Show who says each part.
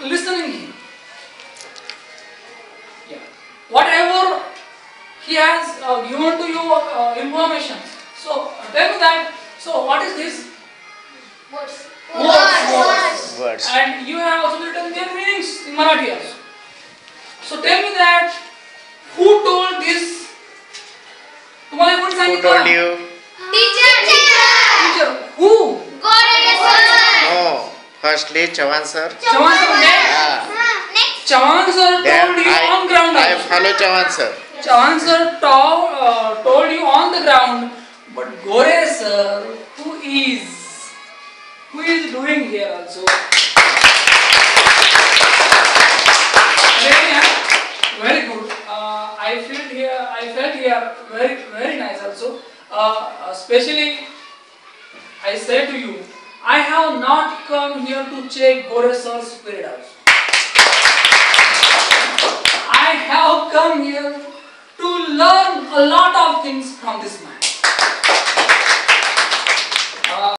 Speaker 1: listening. Yeah. Whatever he has given to you information. So tell me that. So what is this?
Speaker 2: Words.
Speaker 1: Words.
Speaker 3: Words.
Speaker 1: And you have also written their meanings in Marathi also. So tell me that who told this? तुम्हाला कोण
Speaker 3: Who
Speaker 1: सांगितलं?
Speaker 3: told you?
Speaker 1: Teacher. Who?
Speaker 3: No. Firstly, Chavan sir.
Speaker 1: Chavan sir.
Speaker 3: Yeah.
Speaker 1: Chavan sir
Speaker 3: Then
Speaker 1: told you on ground.
Speaker 3: I follow Chavan sir.
Speaker 1: Chavan sir told you on the ground. But Gore sir, who is doing here also? Very good. I felt here very nice also. Especially, I say to you, I have not come here to check Gore sir's spirit also. I have come here to learn a lot of things from this man.